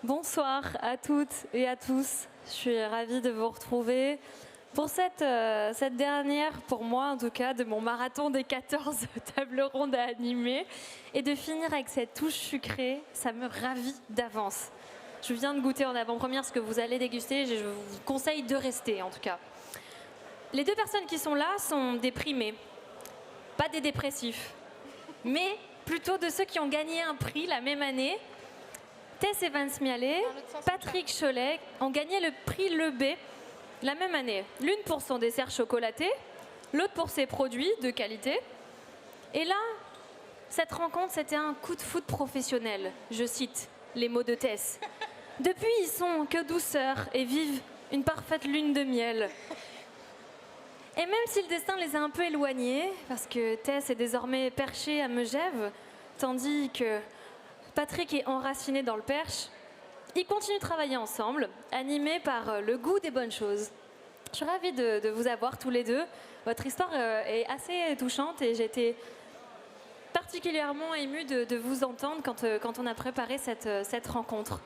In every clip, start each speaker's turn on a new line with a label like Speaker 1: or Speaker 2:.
Speaker 1: Bonsoir à toutes et à tous. Je suis ravie de vous retrouver pour cette dernière, pour moi en tout cas, de mon marathon des 14 tables rondes à animer. Et de finir avec cette touche sucrée, ça me ravit d'avance. Je viens de goûter en avant-première ce que vous allez déguster. Je vous conseille de rester en tout cas. Les deux personnes qui sont là sont déprimées. Pas des dépressifs, mais plutôt de ceux qui ont gagné un prix la même année. Tess Evans-Mialet, Patrick Cholet ont gagné le prix Le B la même année. L'une pour son dessert chocolaté, l'autre pour ses produits de qualité. Et là, cette rencontre, c'était un coup de foudre professionnel. Je cite les mots de Tess. Depuis, ils sont que douceur et vivent une parfaite lune de miel. Et même si le destin les a un peu éloignés, parce que Tess est désormais perchée à Megève, tandis que Patrick est enraciné dans le Perche, ils continuent de travailler ensemble, animés par le goût des bonnes choses. Je suis ravie de vous avoir tous les deux. Votre histoire est assez touchante et j'ai été particulièrement émue de vous entendre quand on a préparé cette rencontre.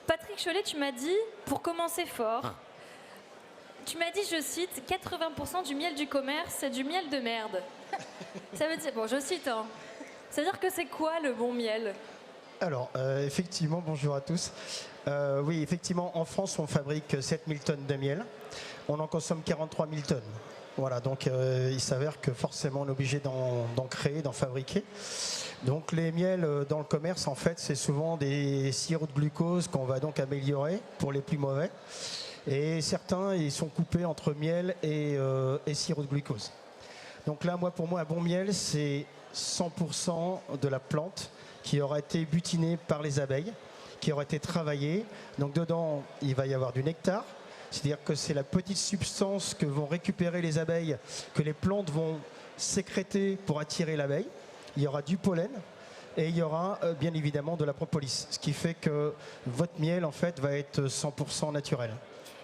Speaker 1: Patrick Cholet, tu m'as dit, pour commencer fort, tu m'as dit, je cite, 80% du miel du commerce, c'est du miel de merde. Ça veut dire, bon, je cite, hein. Ça veut dire que c'est quoi le bon miel ?
Speaker 2: Alors, effectivement, bonjour à tous. Oui, effectivement, en France, on fabrique 7000 tonnes de miel. On en consomme 43 000 tonnes. Voilà, donc il s'avère que forcément, on est obligé d'en créer, d'en fabriquer. Donc, les miels dans le commerce, en fait, c'est souvent des sirops de glucose qu'on va donc améliorer pour les plus mauvais. Et certains, ils sont coupés entre miel et sirop de glucose. Donc là, pour moi, un bon miel, c'est 100% de la plante qui aura été butinée par les abeilles, qui aura été travaillée. Donc dedans, il va y avoir du nectar, c'est-à-dire que c'est la petite substance que vont récupérer les abeilles, que les plantes vont sécréter pour attirer l'abeille. Il y aura du pollen et il y aura bien évidemment de la propolis, ce qui fait que votre miel en fait va être 100% naturel.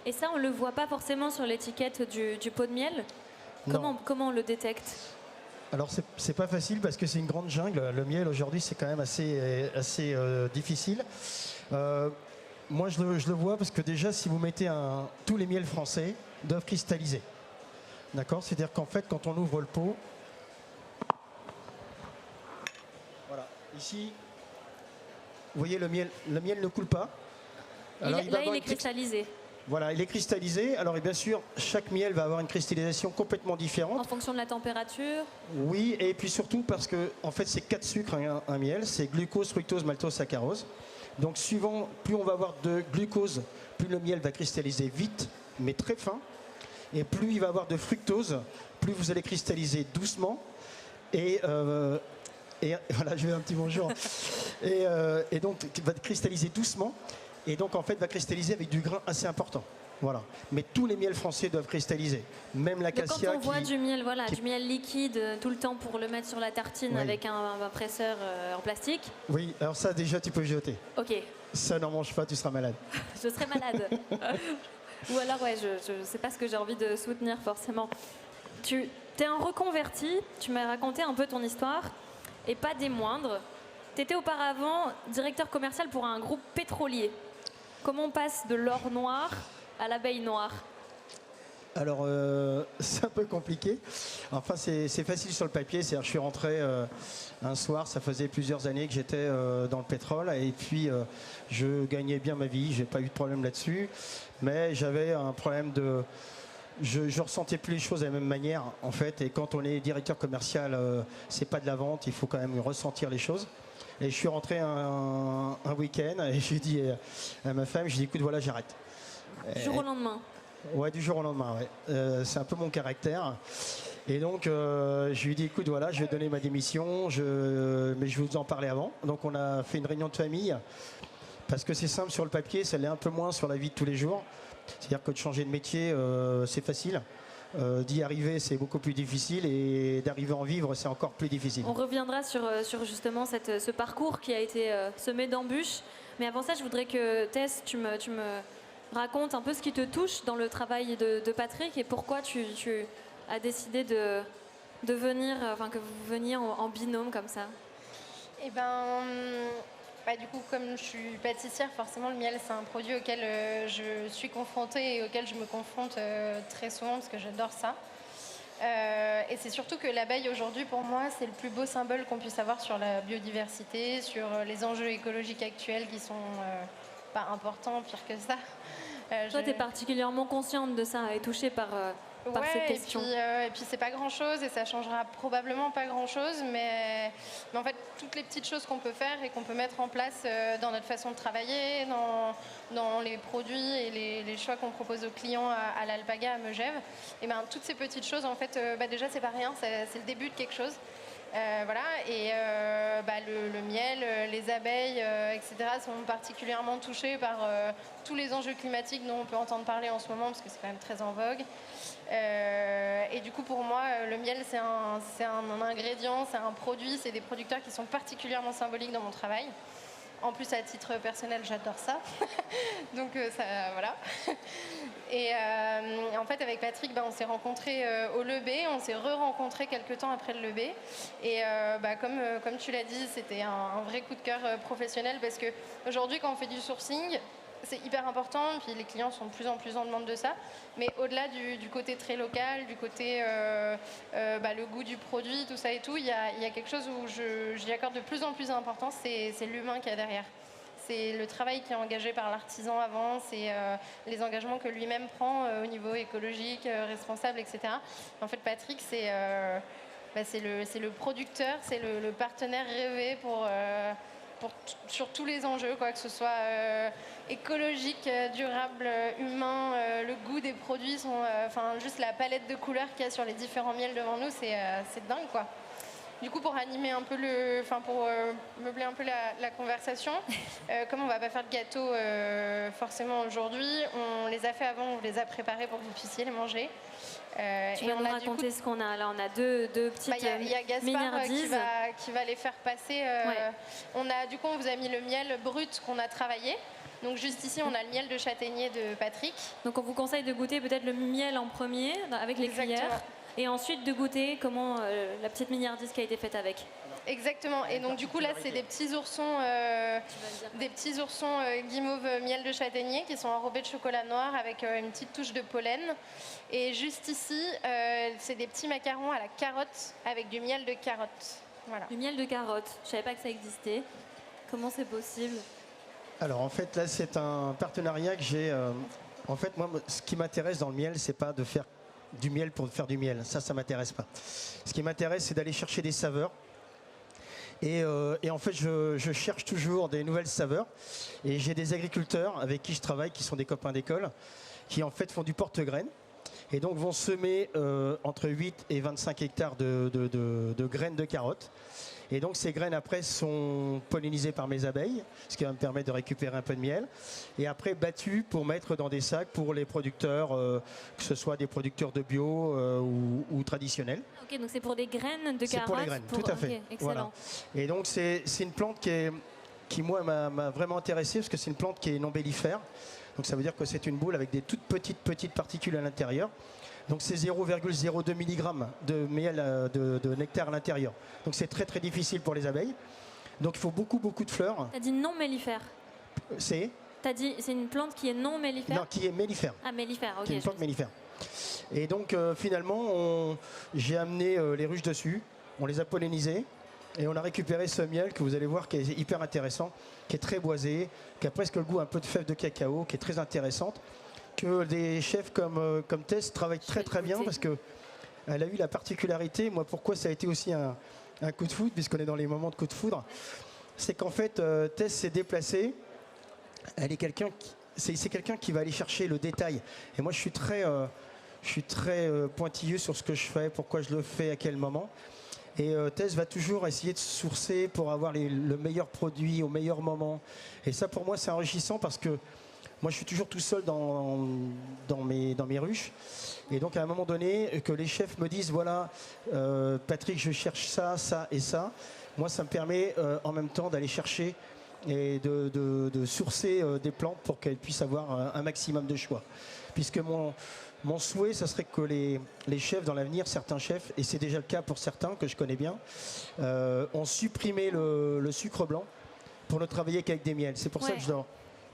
Speaker 1: Et ça, on ne le voit pas forcément sur l'étiquette du pot de miel ? Comment on le détecte ?
Speaker 2: Alors c'est pas facile parce que c'est une grande jungle. Le miel aujourd'hui c'est quand même assez difficile. Moi je le vois parce que déjà si vous mettez tous les miels français doivent cristalliser. D'accord ? C'est-à-dire qu'en fait quand on ouvre le pot, voilà, ici, vous voyez le miel ne coule pas.
Speaker 1: Alors, il est cristallisé.
Speaker 2: Voilà, il est cristallisé. Alors, et bien sûr, chaque miel va avoir une cristallisation complètement différente.
Speaker 1: En fonction de la température ?
Speaker 2: Oui, et puis surtout parce que, en fait, c'est 4 sucres, un miel. C'est glucose, fructose, maltose, saccharose. Donc, suivant, plus on va avoir de glucose, plus le miel va cristalliser vite, mais très fin. Et plus il va avoir de fructose, plus vous allez cristalliser doucement. Et voilà, je vais un petit bonjour. Et donc, il va cristalliser doucement. Et donc, en fait, va cristalliser avec du grain assez important. Voilà. Mais tous les miels français doivent cristalliser. Même l'acacia.
Speaker 1: Quand on voit du miel, du miel liquide tout le temps pour le mettre sur la tartine avec un presseur en plastique.
Speaker 2: Oui, alors ça, déjà, tu peux jeter.
Speaker 1: Ok.
Speaker 2: Ça, n'en mange pas, tu seras malade.
Speaker 1: Je serai malade. Ou alors, ouais, je sais pas ce que j'ai envie de soutenir forcément. Tu es un reconverti, tu m'as raconté un peu ton histoire, et pas des moindres. Tu étais auparavant directeur commercial pour un groupe pétrolier. Comment on passe de l'or noir à l'abeille noire ?
Speaker 2: Alors, c'est un peu compliqué. Enfin, c'est facile sur le papier. C'est-à-dire, je suis rentré un soir, ça faisait plusieurs années que j'étais dans le pétrole. Et puis, je gagnais bien ma vie. J'ai pas eu de problème là-dessus. Mais j'avais un problème de... Je ressentais plus les choses de la même manière, en fait. Et quand on est directeur commercial, c'est pas de la vente. Il faut quand même ressentir les choses. Et je suis rentré un week-end et j'ai dit à ma femme, j'ai dit, écoute, voilà, j'arrête.
Speaker 1: Du jour au lendemain ?
Speaker 2: Ouais, du jour au lendemain, ouais. C'est un peu mon caractère. Et donc, je lui ai dit, écoute, voilà, je vais donner ma démission, mais je vais vous en parler avant. Donc, on a fait une réunion de famille, parce que c'est simple sur le papier, ça l'est un peu moins sur la vie de tous les jours. C'est-à-dire que de changer de métier, c'est facile. D'y arriver, c'est beaucoup plus difficile, et d'arriver à en vivre, c'est encore plus difficile.
Speaker 1: On reviendra sur justement ce parcours qui a été semé d'embûches. Mais avant ça, je voudrais que Tess, tu me racontes un peu ce qui te touche dans le travail de Patrick et pourquoi tu as décidé de venir, que vous veniez en binôme comme ça.
Speaker 3: Eh ben, Bah, du coup, comme je suis pâtissière, forcément le miel c'est un produit auquel je suis confrontée et auquel je me confronte très souvent parce que j'adore ça. Et c'est surtout que l'abeille aujourd'hui pour moi c'est le plus beau symbole qu'on puisse avoir sur la biodiversité, sur les enjeux écologiques actuels qui sont pas importants, pire que ça.
Speaker 1: Toi, tu es particulièrement consciente de ça et touchée par cette question.
Speaker 3: Et puis c'est pas grand chose et ça changera probablement pas grand chose, mais en fait toutes les petites choses qu'on peut faire et qu'on peut mettre en place dans notre façon de travailler, dans les produits et les choix qu'on propose aux clients à l'Alpaga à Megève, et ben toutes ces petites choses en fait, déjà c'est pas rien, c'est le début de quelque chose. Voilà, et le miel, les abeilles, etc. sont particulièrement touchés par tous les enjeux climatiques dont on peut entendre parler en ce moment parce que c'est quand même très en vogue. Et du coup pour moi le miel c'est un ingrédient, c'est un produit, c'est des producteurs qui sont particulièrement symboliques dans mon travail. En plus à titre personnel j'adore ça. Donc ça voilà. Et en fait avec Patrick on s'est rencontrés au Lebé, on s'est re-rencontrés quelques temps après le Lebé. Et comme tu l'as dit, c'était un vrai coup de cœur professionnel parce que aujourd'hui quand on fait du sourcing, c'est hyper important, puis les clients sont de plus en plus en demande de ça. Mais au-delà du côté très local, du côté le goût du produit, tout ça et tout, il y a quelque chose où j'y accorde de plus en plus d'importance, c'est l'humain qu'il y a derrière. C'est le travail qui est engagé par l'artisan avant, c'est les engagements que lui-même prend au niveau écologique, responsable, etc. En fait, Patrick, c'est le producteur, c'est le partenaire rêvé sur tous les enjeux, quoi, que ce soit écologique, durable, humain, le goût des produits, juste la palette de couleurs qu'il y a sur les différents miels devant nous, c'est dingue, quoi. Du coup, pour animer un peu pour meubler un peu la conversation, comme on va pas faire de gâteau forcément aujourd'hui, on les a fait avant, on les a préparés pour que vous puissiez les manger.
Speaker 1: Tu vas nous raconter ce qu'on a là. On a deux petites
Speaker 3: il y a Gaspard qui va les faire passer. On vous a mis le miel brut qu'on a travaillé. Donc juste ici, on a le miel de châtaignier de Patrick.
Speaker 1: Donc on vous conseille de goûter peut-être le miel en premier avec les cuillères. Et ensuite de goûter comment la petite mignardise qui a été faite avec.
Speaker 3: Exactement. Et donc du coup là c'est des petits oursons guimauve miel de châtaignier qui sont enrobés de chocolat noir avec une petite touche de pollen. Et juste ici c'est des petits macarons à la carotte avec du miel de carotte. Voilà.
Speaker 1: Du miel de carotte. Je savais pas que ça existait. Comment c'est possible?
Speaker 2: Alors en fait là c'est un partenariat que j'ai. En fait moi ce qui m'intéresse dans le miel c'est pas de faire du miel pour faire du miel, ça m'intéresse pas. Ce qui m'intéresse c'est d'aller chercher des saveurs. Et en fait, je cherche toujours des nouvelles saveurs. Et j'ai des agriculteurs avec qui je travaille, qui sont des copains d'école, qui en fait font du porte-graines. Et donc vont semer entre 8 et 25 hectares de graines de carottes. Et donc ces graines après sont pollinisées par mes abeilles, ce qui va me permettre de récupérer un peu de miel. Et après battues pour mettre dans des sacs pour les producteurs, que ce soit des producteurs de bio ou traditionnels.
Speaker 1: Ok, donc c'est pour des graines de carottes.
Speaker 2: C'est pour les graines, tout à fait.
Speaker 1: Okay, excellent.
Speaker 2: Voilà. Et donc c'est une plante qui moi m'a vraiment intéressé parce que c'est une plante qui est non mellifère. Donc ça veut dire que c'est une boule avec des toutes petites particules à l'intérieur. Donc c'est 0,02 mg de miel, de nectar à l'intérieur. Donc c'est très difficile pour les abeilles. Donc il faut beaucoup de fleurs.
Speaker 1: T'as dit non mellifère. T'as dit c'est une plante qui est non mellifère.
Speaker 2: Non, qui est mellifère.
Speaker 1: Ah mellifère, ok.
Speaker 2: Qui est une plante mellifère. Et donc finalement j'ai amené les ruches dessus, on les a pollinisées. Et on a récupéré ce miel que vous allez voir qui est hyper intéressant, qui est très boisé, qui a presque le goût un peu de fève de cacao, qui est très intéressante, que des chefs comme Tess travaillent très bien parce qu'elle a eu la particularité, moi pourquoi ça a été aussi un coup de foudre, puisqu'on est dans les moments de coup de foudre, c'est qu'en fait Tess s'est déplacée, elle est quelqu'un qui va aller chercher le détail. Et moi je suis très pointilleux sur ce que je fais, pourquoi je le fais, à quel moment. Et Tess va toujours essayer de sourcer pour avoir le meilleur produit au meilleur moment. Et ça, pour moi, c'est enrichissant parce que moi, je suis toujours tout seul dans mes ruches. Et donc, à un moment donné, que les chefs me disent, voilà, Patrick, je cherche ça, ça et ça. Moi, ça me permet en même temps d'aller chercher et de sourcer des plantes pour qu'elles puissent avoir un maximum de choix. Puisque mon souhait, ça serait que les chefs dans l'avenir, certains chefs, et c'est déjà le cas pour certains que je connais bien, ont supprimé le sucre blanc pour ne travailler qu'avec des miels. C'est pour ça que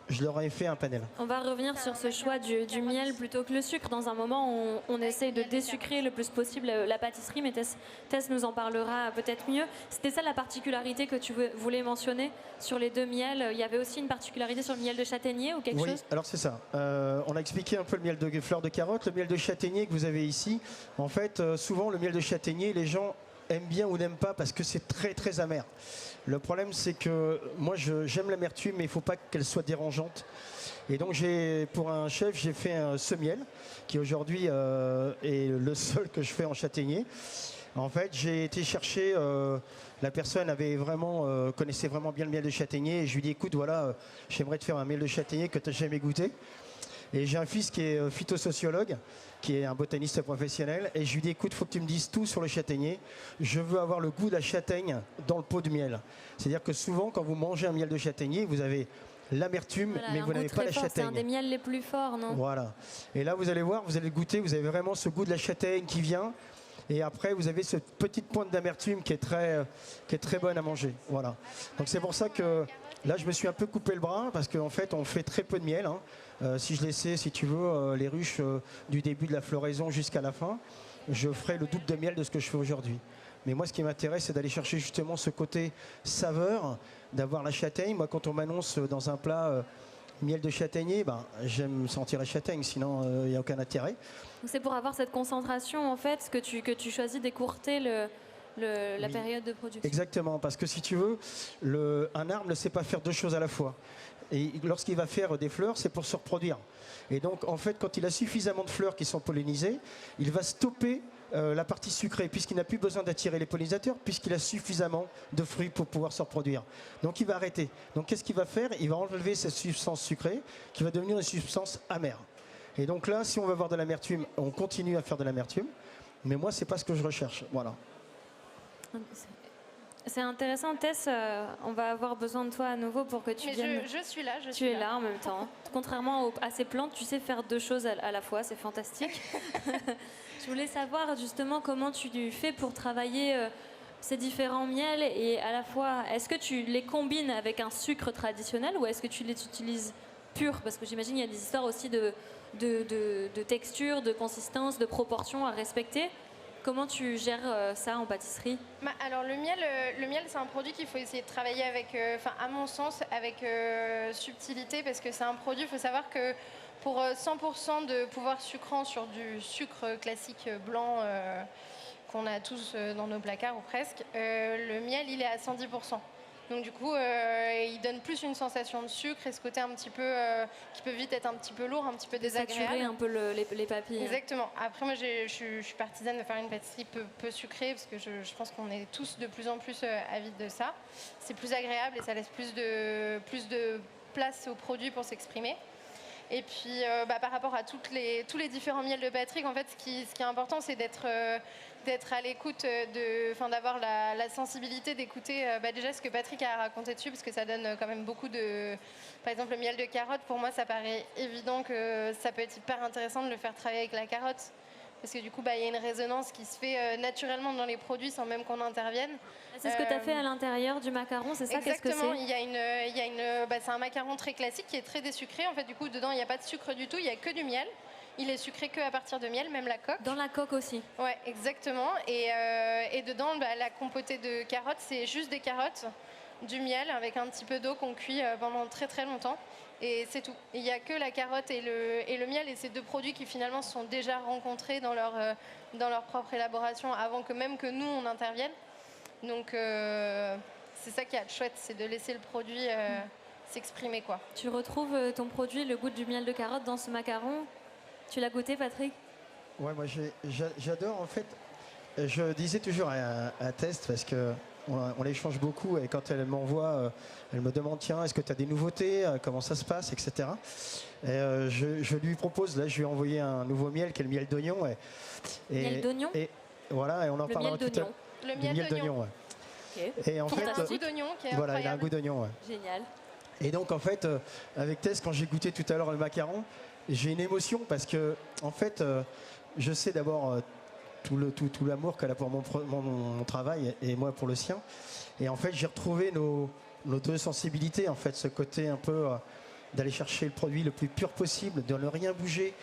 Speaker 2: je leur ai fait un panel.
Speaker 1: On va revenir sur ce choix du miel plutôt que le sucre. Dans un moment, on essaye de désucrer le plus possible la pâtisserie, mais Tess nous en parlera peut-être mieux. C'était ça la particularité que tu voulais mentionner sur les deux miels. Il y avait aussi une particularité sur le miel de châtaignier ou quelque chose?
Speaker 2: Oui, alors c'est ça. On a expliqué un peu le miel de fleur de carotte, le miel de châtaignier que vous avez ici. En fait, souvent le miel de châtaignier, les gens aiment bien ou n'aiment pas parce que c'est très très amer. Le problème, c'est que moi, j'aime l'amertume, mais il ne faut pas qu'elle soit dérangeante. Et donc, pour un chef, j'ai fait ce miel, qui aujourd'hui est le seul que je fais en châtaignier. En fait, j'ai été chercher, la personne connaissait vraiment bien le miel de châtaignier, et je lui ai dit, écoute, voilà, j'aimerais te faire un miel de châtaignier que tu n'as jamais goûté. Et j'ai un fils qui est phytosociologue, qui est un botaniste professionnel, et je lui dis, écoute, il faut que tu me dises tout sur le châtaignier. Je veux avoir le goût de la châtaigne dans le pot de miel. C'est-à-dire que souvent, quand vous mangez un miel de châtaignier, vous avez l'amertume,
Speaker 1: voilà,
Speaker 2: mais vous n'avez pas la châtaigne.
Speaker 1: C'est un des miels les plus forts, non?
Speaker 2: Voilà. Et là, vous allez voir, vous allez le goûter, vous avez vraiment ce goût de la châtaigne qui vient. Et après, vous avez cette petite pointe d'amertume qui est très bonne à manger. Voilà. Donc c'est pour ça que là, je me suis un peu coupé le bras, parce qu'en fait, on fait très peu de miel. Si je laissais, si tu veux, les ruches du début de la floraison jusqu'à la fin, je ferais le double de miel de ce que je fais aujourd'hui. Mais moi, ce qui m'intéresse, c'est d'aller chercher justement ce côté saveur, d'avoir la châtaigne. Moi, quand on m'annonce dans un plat miel de châtaignier, j'aime sentir la châtaigne, sinon il n'y a aucun intérêt.
Speaker 1: C'est pour avoir cette concentration, en fait, que tu choisis d'écourter la période de production.
Speaker 2: Exactement, parce que si tu veux, un arbre ne sait pas faire deux choses à la fois. Et lorsqu'il va faire des fleurs, c'est pour se reproduire. Et donc, en fait, quand il a suffisamment de fleurs qui sont pollinisées, il va stopper la partie sucrée, puisqu'il n'a plus besoin d'attirer les pollinisateurs, puisqu'il a suffisamment de fruits pour pouvoir se reproduire. Donc, il va arrêter. Donc, qu'est-ce qu'il va faire? Il va enlever cette substance sucrée, qui va devenir une substance amère. Et donc là, si on veut avoir de l'amertume, on continue à faire de l'amertume. Mais moi, c'est pas ce que je recherche. Voilà.
Speaker 1: C'est intéressant, Tess. On va avoir besoin de toi à nouveau pour que tu viennes.
Speaker 3: Je suis là.
Speaker 1: Tu es là en même temps. Contrairement à ces plantes, tu sais faire deux choses à la fois. C'est fantastique. Je voulais savoir justement comment tu fais pour travailler ces différents miels et à la fois, est-ce que tu les combines avec un sucre traditionnel ou est-ce que tu les utilises purs? Parce que j'imagine qu'il y a des histoires aussi de texture, de consistance, de proportion à respecter. Comment tu gères ça en pâtisserie?
Speaker 3: Alors le miel c'est un produit qu'il faut essayer de travailler avec, à mon sens, avec subtilité, parce que c'est un produit, il faut savoir que pour 100% de pouvoir sucrant sur du sucre classique blanc qu'on a tous dans nos placards ou presque, le miel il est à 110%. Donc du coup, il donne plus une sensation de sucre et ce côté un petit peu qui peut vite être un petit peu lourd, un petit peu désagréable.
Speaker 1: Saturer un peu les papilles.
Speaker 3: Exactement. Après, moi, je suis partisane de faire une pâtisserie peu sucrée parce que je pense qu'on est tous de plus en plus avides de ça. C'est plus agréable et ça laisse plus de place aux produits pour s'exprimer. Et puis, par rapport à tous les différents miels de Patrick, en fait, ce qui est important, c'est d'être à l'écoute, d'avoir la sensibilité d'écouter déjà ce que Patrick a raconté dessus, parce que ça donne quand même beaucoup de... Par exemple, le miel de carotte, pour moi, ça paraît évident que ça peut être hyper intéressant de le faire travailler avec la carotte. Parce que du coup, il y a une résonance qui se fait naturellement dans les produits sans même qu'on intervienne.
Speaker 1: C'est ce que tu as fait à l'intérieur du macaron, c'est ça? Qu'est-ce que c'est?
Speaker 3: Exactement, c'est un macaron très classique qui est très désucré. En fait, du coup, dedans, il n'y a pas de sucre du tout, il n'y a que du miel. Il est sucré que à partir de miel, même la coque.
Speaker 1: Dans la coque aussi?
Speaker 3: Ouais, exactement. Et dedans, la compotée de carottes, c'est juste des carottes, du miel avec un petit peu d'eau qu'on cuit pendant très très longtemps. Et c'est tout. Il n'y a que la carotte et le miel, et ces deux produits qui finalement se sont déjà rencontrés dans leur propre élaboration avant que même que nous on intervienne. Donc c'est ça qui est chouette, c'est de laisser le produit s'exprimer, quoi.
Speaker 1: Tu retrouves ton produit, le goût du miel de carotte dans ce macaron? Tu l'as goûté, Patrick?
Speaker 2: Ouais, moi j'adore, en fait. Je disais toujours à Tess, parce que on échange beaucoup, et quand elle m'envoie, elle me demande, tiens, est-ce que tu as des nouveautés, comment ça se passe, etc. Et je lui propose, là je lui ai envoyé un nouveau miel qui est le miel d'oignon.
Speaker 1: Miel d'oignon?
Speaker 2: Et voilà, et on en parlera tout à l'heure.
Speaker 3: Le miel d'oignon,
Speaker 2: ouais.
Speaker 1: Okay.
Speaker 2: Et en fait,
Speaker 3: il a un goût d'oignon qui est
Speaker 2: voilà,
Speaker 3: incroyable.
Speaker 2: il a un goût d'oignon, ouais.
Speaker 1: Génial.
Speaker 2: Et donc en fait, avec Tess, quand j'ai goûté tout à l'heure le macaron, j'ai une émotion parce que en fait, je sais d'abord tout l'amour qu'elle a pour mon travail et moi pour le sien. Et en fait, j'ai retrouvé nos nos deux sensibilités, en fait, ce côté un peu d'aller chercher le produit le plus pur possible, de ne rien bouger,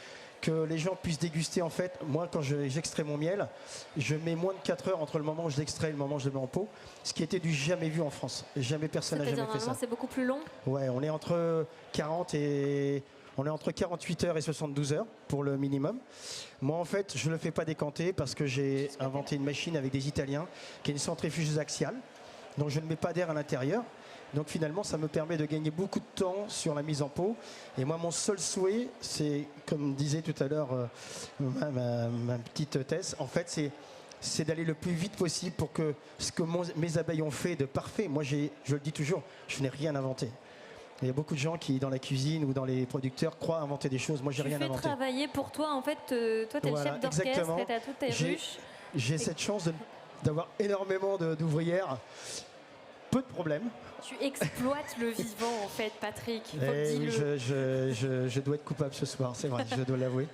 Speaker 2: que les gens puissent déguster. En fait, moi, quand j'extrais mon miel, je mets moins de 4 heures entre le moment où je l'extrais et le moment où je le mets en pot, ce qui était du jamais vu en France. Jamais personne n'a jamais fait ça.
Speaker 1: Normalement, c'est beaucoup plus long.
Speaker 2: Ouais, on est entre 48 heures et 72 heures pour le minimum. Moi, en fait, je ne le fais pas décanter parce que j'ai inventé une machine avec des Italiens qui est une centrifugeuse axiale. Donc, je ne mets pas d'air à l'intérieur. Donc, finalement, ça me permet de gagner beaucoup de temps sur la mise en pot. Et moi, mon seul souhait, c'est, comme disait tout à l'heure ma petite Tess, en fait, c'est d'aller le plus vite possible pour que ce que mes abeilles ont fait de parfait, moi, je le dis toujours, je n'ai rien inventé. Il y a beaucoup de gens qui, dans la cuisine ou dans les producteurs, croient inventer des choses. Moi, j'ai rien inventé.
Speaker 1: Tu fais travailler pour toi, en fait, toi, tu es le chef d'orchestre et tu as toutes tes ruches.
Speaker 2: J'ai cette chance d'avoir énormément d'ouvrières. Peu de problèmes.
Speaker 1: Tu exploites le vivant, en fait, Patrick.
Speaker 2: Oui, je dois être coupable ce soir, c'est vrai, je dois l'avouer.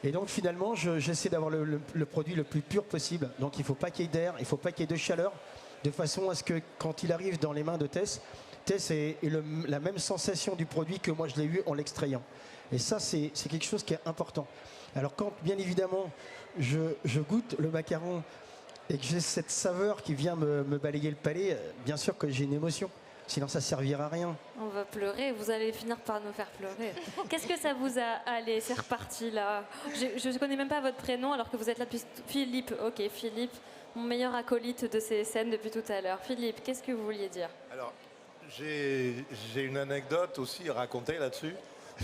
Speaker 2: Et donc, finalement, j'essaie d'avoir le produit le plus pur possible. Donc, il ne faut pas qu'il y ait d'air, il ne faut pas qu'il y ait de chaleur, de façon à ce que, quand il arrive dans les mains de Tess ait la même sensation du produit que moi je l'ai eu en l'extrayant. Et ça, c'est quelque chose qui est important. Alors quand, bien évidemment, je goûte le macaron et que j'ai cette saveur qui vient me balayer le palais, bien sûr que j'ai une émotion. Sinon, ça ne servira à rien.
Speaker 1: On va pleurer, vous allez finir par nous faire pleurer. Qu'est-ce que ça vous a... Allez, c'est reparti, là. Je ne connais même pas votre prénom, alors que vous êtes là depuis... Philippe, ok, Philippe, mon meilleur acolyte de ces scènes depuis tout à l'heure. Philippe, qu'est-ce que vous vouliez dire?
Speaker 4: Alors, j'ai une anecdote aussi à raconter là-dessus,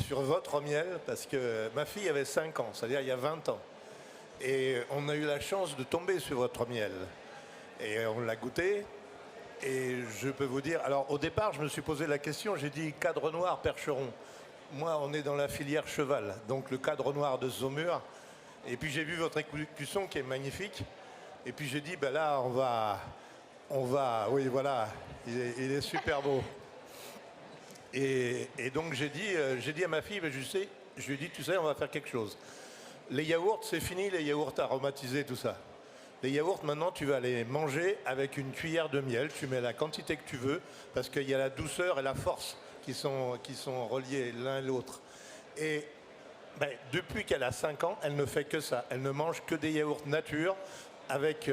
Speaker 4: sur votre miel, parce que ma fille avait 5 ans, c'est-à-dire il y a 20 ans. Et on a eu la chance de tomber sur votre miel. Et on l'a goûté. Et je peux vous dire, alors au départ, je me suis posé la question, j'ai dit cadre noir, percheron. Moi, on est dans la filière cheval, donc le cadre noir de Saumur. Et puis j'ai vu votre écusson qui est magnifique. Et puis j'ai dit, ben là, on va, oui, voilà, il est super beau. Et donc j'ai dit à ma fille, ben, je lui ai dit, tu sais, on va faire quelque chose. Les yaourts, c'est fini, les yaourts aromatisés, tout ça. Les yaourts, maintenant, tu vas les manger avec une cuillère de miel. Tu mets la quantité que tu veux, parce qu'il y a la douceur et la force qui sont reliés l'un et l'autre. Et ben, depuis qu'elle a 5 ans, elle ne fait que ça. Elle ne mange que des yaourts nature, avec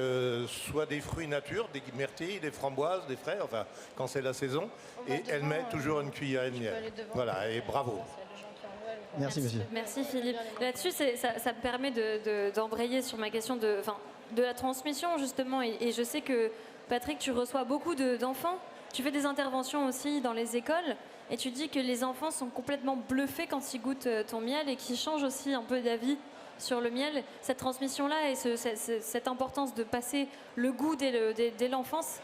Speaker 4: soit des fruits nature, des myrtilles, des framboises, des fraises, enfin, quand c'est la saison. Et elle met toujours une cuillère de miel. Voilà, et bravo.
Speaker 2: Merci, monsieur.
Speaker 1: Merci, Philippe. Là-dessus, ça me permet d'embrayer sur ma question de la transmission, justement. Et je sais que, Patrick, tu reçois beaucoup d'enfants. Tu fais des interventions aussi dans les écoles. Et tu dis que les enfants sont complètement bluffés quand ils goûtent ton miel et qu'ils changent aussi un peu d'avis sur le miel. Cette transmission-là et cette importance de passer le goût dès l'enfance,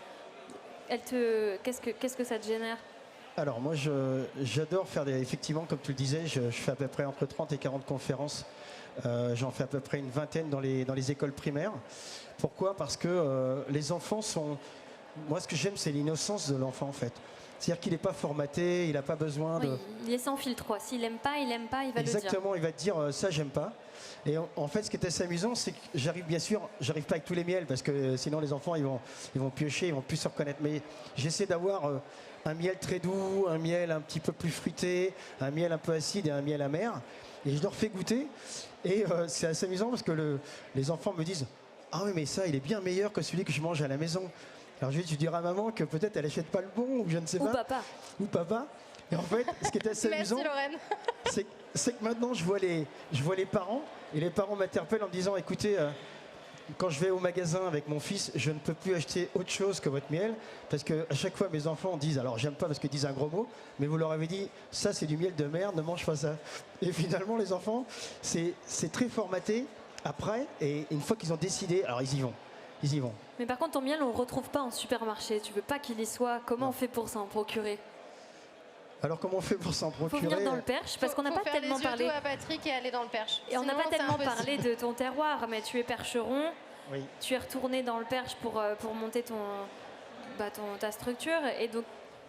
Speaker 1: qu'est-ce que ça te génère?
Speaker 2: Alors moi, j'adore faire effectivement, comme tu le disais, je fais à peu près entre 30 et 40 conférences. J'en fais à peu près une vingtaine dans les écoles primaires. Pourquoi? Parce que les enfants sont... Moi, ce que j'aime, c'est l'innocence de l'enfant, en fait. C'est-à-dire qu'il n'est pas formaté, il n'a pas besoin de...
Speaker 1: Oui, il est sans filtre, quoi. S'il n'aime pas, il va le dire.
Speaker 2: Exactement, il va te dire ça, j'aime pas. Et en fait, ce qui est assez amusant, c'est que j'arrive pas avec tous les miels, parce que sinon les enfants, ils vont piocher, ils vont plus se reconnaître. Mais j'essaie d'avoir un miel très doux, un miel un petit peu plus fruité, un miel un peu acide et un miel amer. Et je leur fais goûter. Et c'est assez amusant parce que les enfants me disent « Ah oui, mais ça, il est bien meilleur que celui que je mange à la maison. » Alors je dirais à maman que peut-être elle achète pas le bon, ou je ne sais pas.
Speaker 1: Ou papa.
Speaker 2: Ou papa. Et en fait, ce qui est assez amusant, c'est que maintenant je vois les parents, et les parents m'interpellent en me disant « Écoutez, quand je vais au magasin avec mon fils, je ne peux plus acheter autre chose que votre miel, parce qu'à chaque fois mes enfants disent, alors j'aime pas parce qu'ils disent un gros mot, mais vous leur avez dit, ça c'est du miel de merde, ne mange pas ça. » Et finalement les enfants, c'est très formaté après, et une fois qu'ils ont décidé, alors ils y vont.
Speaker 1: Mais par contre, ton miel, on ne le retrouve pas en supermarché. Tu veux pas qu'il y soit. Comment on fait pour s'en procurer?
Speaker 2: Alors comment on fait pour s'en procurer?
Speaker 1: Il faut venir dans le Perche, parce qu'on n'a pas tellement parlé.
Speaker 3: à Patrick et aller dans le Perche.
Speaker 1: Et on n'a pas tellement parlé de ton terroir, mais tu es percheron.
Speaker 2: Oui.
Speaker 1: Tu es retourné dans le Perche pour monter ta structure. Et donc,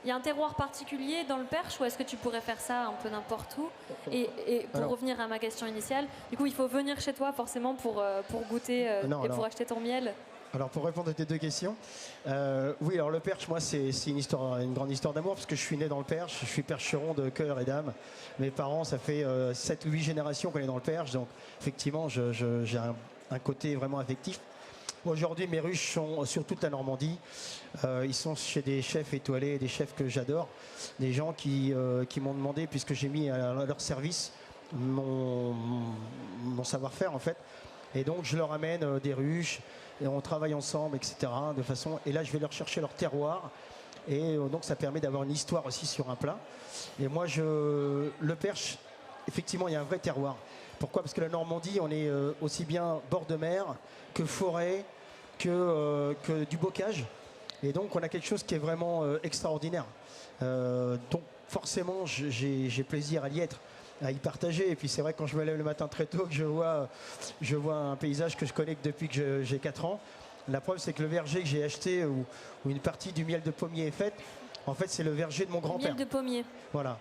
Speaker 1: il y a un terroir particulier dans le Perche, ou est-ce que tu pourrais faire ça un peu n'importe où? Et pour revenir à ma question initiale, du coup, il faut venir chez toi forcément pour goûter et pour acheter ton miel.
Speaker 2: Alors pour répondre à tes deux questions, oui, alors le Perche, moi c'est une grande histoire d'amour parce que je suis né dans le Perche, je suis percheron de cœur et d'âme. Mes parents, ça fait 7 ou 8 générations qu'on est dans le Perche, donc effectivement j'ai un côté vraiment affectif. Aujourd'hui, mes ruches sont sur toute la Normandie. Ils sont chez des chefs étoilés, des chefs que j'adore, des gens qui m'ont demandé, puisque j'ai mis à leur service mon savoir-faire en fait. Et donc je leur amène des ruches et on travaille ensemble, etc. De façon, et là je vais leur chercher leur terroir. Et donc ça permet d'avoir une histoire aussi sur un plat. Et moi, le Perche, effectivement, il y a un vrai terroir. Pourquoi? Parce que la Normandie, on est aussi bien bord de mer que forêt, que du bocage. Et donc on a quelque chose qui est vraiment extraordinaire. Donc forcément, j'ai plaisir à y être, à y partager. Et puis c'est vrai que quand je me lève le matin très tôt, que je vois un paysage que je connais depuis que j'ai 4 ans. La preuve, c'est que le verger que j'ai acheté, où une partie du miel de pommier est faite, en fait, c'est le verger de mon grand-père.
Speaker 1: Miel de pommier.
Speaker 2: Voilà.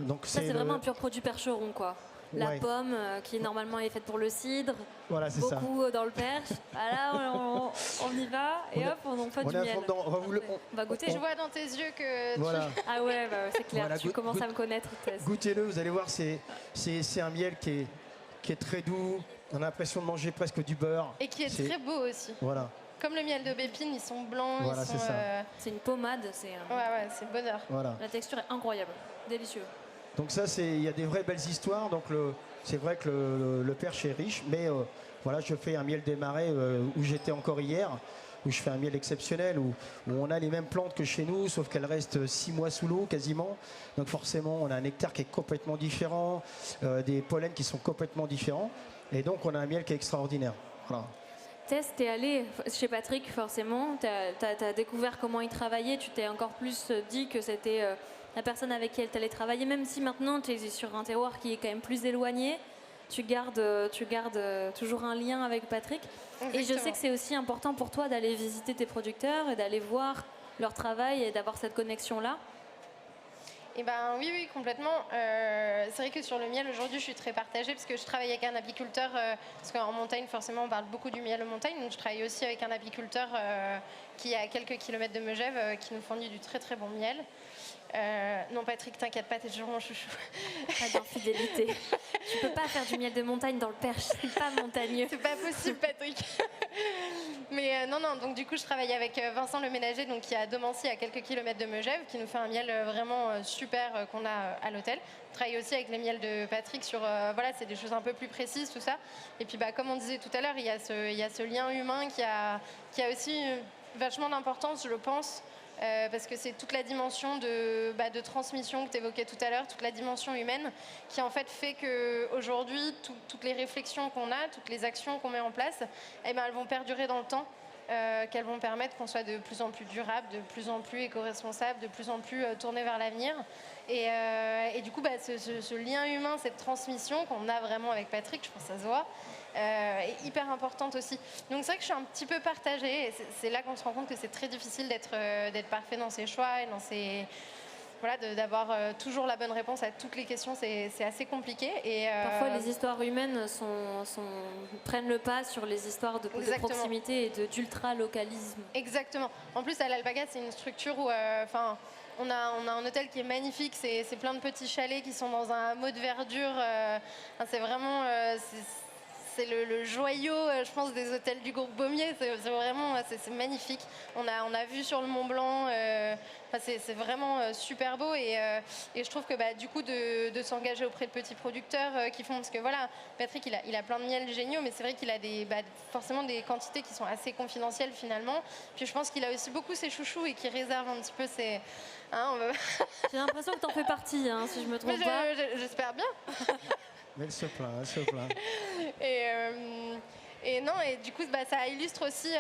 Speaker 2: Donc
Speaker 1: Ça, c'est vraiment un pur produit percheron, quoi. La
Speaker 2: Ouais.
Speaker 1: pomme, qui normalement est faite pour le cidre,
Speaker 2: Voilà, c'est ça.
Speaker 1: beaucoup dans le Perche. Ah là, on y va, et hop, on fait
Speaker 2: On
Speaker 1: du
Speaker 2: est à
Speaker 1: miel.
Speaker 2: fond dedans.
Speaker 1: On va goûter.
Speaker 3: Je vois dans tes yeux que
Speaker 2: Voilà.
Speaker 1: Ah ouais, bah, c'est clair,
Speaker 2: Voilà,
Speaker 1: tu commences à me connaître. Tess.
Speaker 2: Goûtez-le, vous allez voir, c'est un miel qui est très doux. On a l'impression de manger presque du beurre.
Speaker 3: et qui est très beau aussi.
Speaker 2: Voilà,
Speaker 3: Comme le miel d'aubépine, ils sont blancs,
Speaker 2: Voilà,
Speaker 3: ils
Speaker 2: c'est
Speaker 3: sont.
Speaker 2: ça.
Speaker 1: C'est une pommade,
Speaker 3: Ouais, c'est le bonheur.
Speaker 2: voilà.
Speaker 1: la texture est incroyable, délicieux.
Speaker 2: Donc ça, il y a des vraies belles histoires. Donc c'est vrai que le Perche est riche, mais voilà, je fais un miel des marais où j'étais encore hier, où je fais un miel exceptionnel, où on a les mêmes plantes que chez nous, sauf qu'elles restent 6 mois sous l'eau quasiment. Donc forcément, on a un nectar qui est complètement différent, des pollens qui sont complètement différents, et donc on a un miel qui est extraordinaire. Voilà.
Speaker 1: Tess, t'es allé chez Patrick, forcément. T'as découvert comment il travaillait. Tu t'es encore plus dit que c'était la personne avec qui elle t'allait travailler. Même si maintenant, tu es sur un terroir qui est quand même plus éloigné, tu gardes toujours un lien avec Patrick. Et je sais que c'est aussi important pour toi d'aller visiter tes producteurs et d'aller voir leur travail et d'avoir cette connexion-là.
Speaker 3: Eh ben oui, complètement. C'est vrai que sur le miel, aujourd'hui, je suis très partagée parce que je travaille avec un apiculteur, parce qu'en montagne, forcément, on parle beaucoup du miel en montagne. Donc, je travaille aussi avec un apiculteur qui est à quelques kilomètres de Megève, qui nous fournit du très, très bon miel. Non, Patrick, t'inquiète pas, t'es toujours mon chouchou.
Speaker 1: Pas d'infidélité. Tu peux pas faire du miel de montagne dans le Perche, c'est pas montagneux.
Speaker 3: C'est pas possible, Patrick. Mais non, donc du coup, je travaille avec Vincent le ménager, donc qui est à Domancy, à quelques kilomètres de Megève, qui nous fait un miel vraiment super qu'on a à l'hôtel. Je travaille aussi avec les miels de Patrick sur, voilà, c'est des choses un peu plus précises, tout ça. Et puis, comme on disait tout à l'heure, il y a ce lien humain qui a aussi vachement d'importance, je pense. Parce que c'est toute la dimension de transmission que tu évoquais tout à l'heure, toute la dimension humaine qui en fait qu'aujourd'hui, toutes les réflexions qu'on a, toutes les actions qu'on met en place, elles vont perdurer dans le temps, qu'elles vont permettre qu'on soit de plus en plus durable, de plus en plus éco-responsable, de plus en plus tourné vers l'avenir. Et du coup, ce lien humain, cette transmission qu'on a vraiment avec Patrick, je pense que ça se voit, est hyper importante aussi. Donc c'est vrai que je suis un petit peu partagée, et c'est là qu'on se rend compte que c'est très difficile d'être parfait dans ses choix et dans ses... Voilà, d'avoir toujours la bonne réponse à toutes les questions, c'est assez compliqué. Et
Speaker 1: parfois, les histoires humaines prennent le pas sur les histoires de proximité et d'ultra-localisme.
Speaker 3: Exactement. En plus, à l'Alpaga, c'est une structure où... on a un hôtel qui est magnifique, c'est plein de petits chalets qui sont dans un hameau de verdure. C'est vraiment... c'est le joyau, je pense, des hôtels du groupe Baumier. C'est vraiment c'est magnifique. On a vu sur le Mont Blanc. C'est vraiment super beau. Et je trouve que du coup, de s'engager auprès de petits producteurs qui font... Parce que voilà, Patrick, il a plein de miels géniaux, mais c'est vrai qu'il a forcément des quantités qui sont assez confidentielles finalement. Puis je pense qu'il a aussi beaucoup ses chouchous et qu'il réserve un petit peu ses...
Speaker 1: J'ai l'impression que t'en fais partie, si je me trompe pas.
Speaker 3: J'espère bien.
Speaker 2: Mais elle se plaint, elle se plaint.
Speaker 3: Et non, et du coup, ça illustre aussi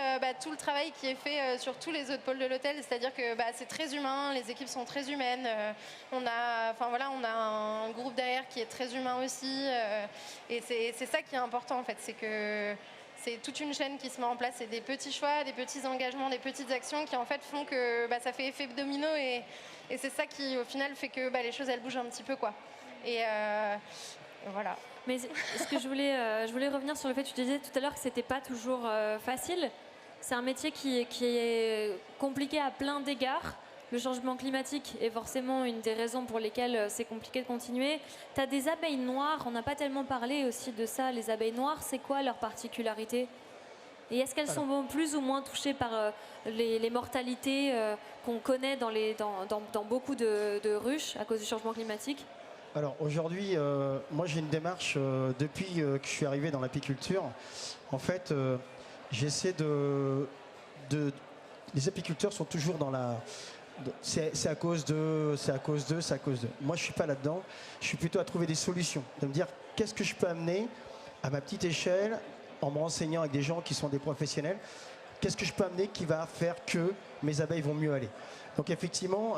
Speaker 3: tout le travail qui est fait sur tous les autres pôles de l'hôtel. C'est-à-dire que c'est très humain, les équipes sont très humaines. On a un groupe derrière qui est très humain aussi. Et c'est ça qui est important, en fait. C'est que c'est toute une chaîne qui se met en place. C'est des petits choix, des petits engagements, des petites actions qui, en fait, font que ça fait effet domino. Et c'est ça qui, au final, fait que les choses, elles bougent un petit peu, quoi. Et voilà.
Speaker 1: Mais ce que je voulais revenir sur le fait, tu disais tout à l'heure que c'était pas toujours facile. C'est un métier qui est compliqué à plein d'égards. Le changement climatique est forcément une des raisons pour lesquelles c'est compliqué de continuer. Tu as des abeilles noires, on n'a pas tellement parlé aussi de ça. Les abeilles noires, c'est quoi leur particularité? Et est-ce qu'elles sont plus ou moins touchées par les mortalités qu'on connaît dans beaucoup de ruches à cause du changement climatique?
Speaker 2: Alors aujourd'hui, moi j'ai une démarche depuis que je suis arrivé dans l'apiculture. En fait, j'essaie les apiculteurs sont toujours dans la... C'est à cause de, c'est à cause de, c'est à cause de. Moi, je suis pas là-dedans. Je suis plutôt à trouver des solutions, de me dire qu'est-ce que je peux amener à ma petite échelle, en me renseignant avec des gens qui sont des professionnels. Qu'est-ce que je peux amener qui va faire que mes abeilles vont mieux aller? Donc effectivement,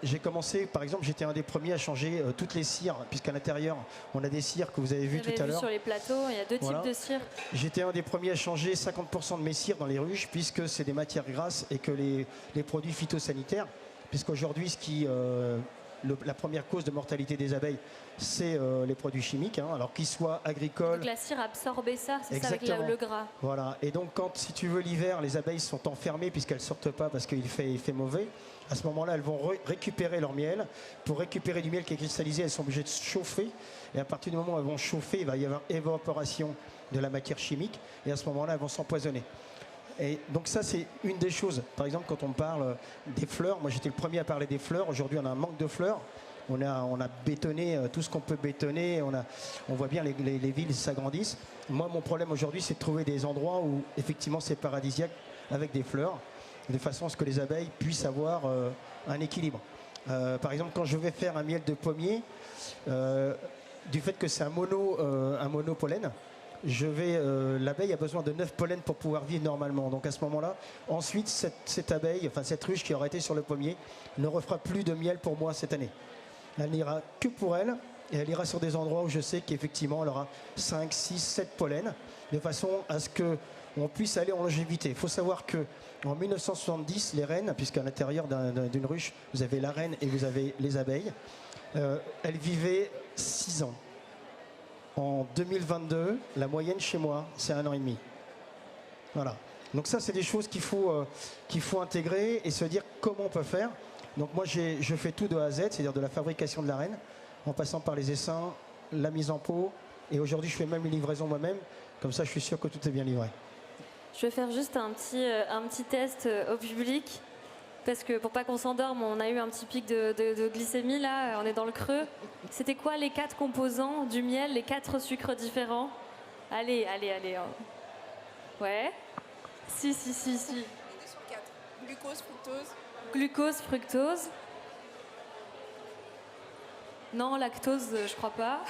Speaker 2: j'ai commencé, par exemple, j'étais un des premiers à changer toutes les cires, puisqu'à l'intérieur, on a des cires que vous avez vues tout à l'heure.
Speaker 1: Sur les plateaux, il y a deux types de cires.
Speaker 2: J'étais un des premiers à changer 50% de mes cires dans les ruches, puisque c'est des matières grasses et que les produits phytosanitaires, puisqu'aujourd'hui, la première cause de mortalité des abeilles, c'est les produits chimiques, alors qu'ils soient agricoles.
Speaker 1: Donc la cire absorbait ça, c'est ça avec le gras.
Speaker 2: Voilà, et donc quand, si tu veux, l'hiver, les abeilles sont enfermées puisqu'elles ne sortent pas parce qu'il fait mauvais, à ce moment-là, elles vont récupérer leur miel. Pour récupérer du miel qui est cristallisé, elles sont obligées de chauffer, et à partir du moment où elles vont chauffer, il va y avoir évaporation de la matière chimique, et à ce moment-là, elles vont s'empoisonner. Et donc ça, c'est une des choses. Par exemple, quand on parle des fleurs, moi j'étais le premier à parler des fleurs. Aujourd'hui, on a un manque de fleurs. On a bétonné tout ce qu'on peut bétonner. On voit bien les villes s'agrandissent. Moi, mon problème aujourd'hui, c'est de trouver des endroits où, effectivement, c'est paradisiaque avec des fleurs, de façon à ce que les abeilles puissent avoir un équilibre. Par exemple, quand je vais faire un miel de pommier, du fait que c'est un monopollen, l'abeille a besoin de 9 pollens pour pouvoir vivre normalement. Donc à ce moment-là, ensuite, cette ruche qui aurait été sur le pommier ne refera plus de miel pour moi cette année. Elle n'ira que pour elle, et elle ira sur des endroits où je sais qu'effectivement elle aura 5, 6, 7 pollens, de façon à ce qu'on puisse aller en longévité. Il faut savoir qu'en 1970, les reines, puisqu'à l'intérieur d'une ruche, vous avez la reine et vous avez les abeilles, elles vivaient 6 ans. En 2022, la moyenne chez moi, c'est 1 an et demi. Voilà. Donc ça, c'est des choses qu'il faut intégrer et se dire comment on peut faire. Donc moi, je fais tout de A à Z, c'est-à-dire de la fabrication de la reine, en passant par les essaims, la mise en pot. Et aujourd'hui, je fais même les livraisons moi-même. Comme ça, je suis sûr que tout est bien livré.
Speaker 1: Je vais faire juste un petit test au public. Parce que pour pas qu'on s'endorme, on a eu un petit pic de glycémie là, on est dans le creux. C'était quoi les 4 composants du miel, les 4 sucres différents? Allez. Ouais. Si.
Speaker 5: 2 sur 4. Glucose, fructose.
Speaker 1: Glucose, fructose. Non, lactose, je crois pas.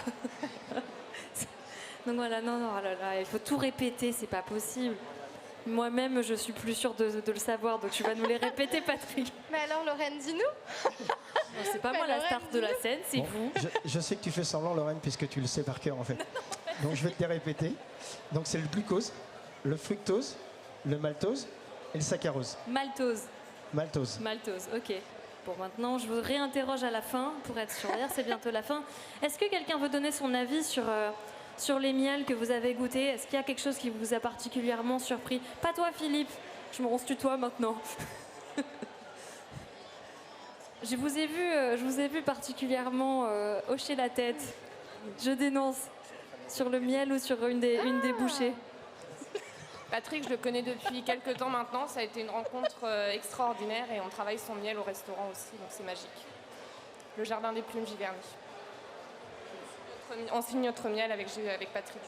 Speaker 1: Donc voilà, non, oh là là, il faut tout répéter, c'est pas possible. Moi-même, je suis plus sûre de le savoir, donc tu vas nous les répéter, Patrick.
Speaker 3: Mais alors, Lorraine, dis-nous.
Speaker 1: C'est pas moi la star de la scène, c'est vous.
Speaker 2: Je sais que tu fais semblant, Lorraine, puisque tu le sais par cœur, en fait. Donc je vais te les répéter. Donc c'est le glucose, le fructose, le maltose et le saccharose. Maltose,
Speaker 1: ok. Bon, maintenant, je vous réinterroge à la fin, pour être sûre. D'ailleurs, c'est bientôt la fin. Est-ce que quelqu'un veut donner son avis sur les miels que vous avez goûtés? Est-ce qu'il y a quelque chose qui vous a particulièrement surpris? Pas toi, Philippe. On se tutoie maintenant. Je vous ai vu particulièrement hocher la tête. Je dénonce. Sur le miel ou sur une des bouchées?
Speaker 5: Patrick, je le connais depuis quelques temps maintenant. Ça a été une rencontre extraordinaire et on travaille son miel au restaurant aussi, donc c'est magique. Le jardin des plumes Giverny. On signe notre miel avec Patrick.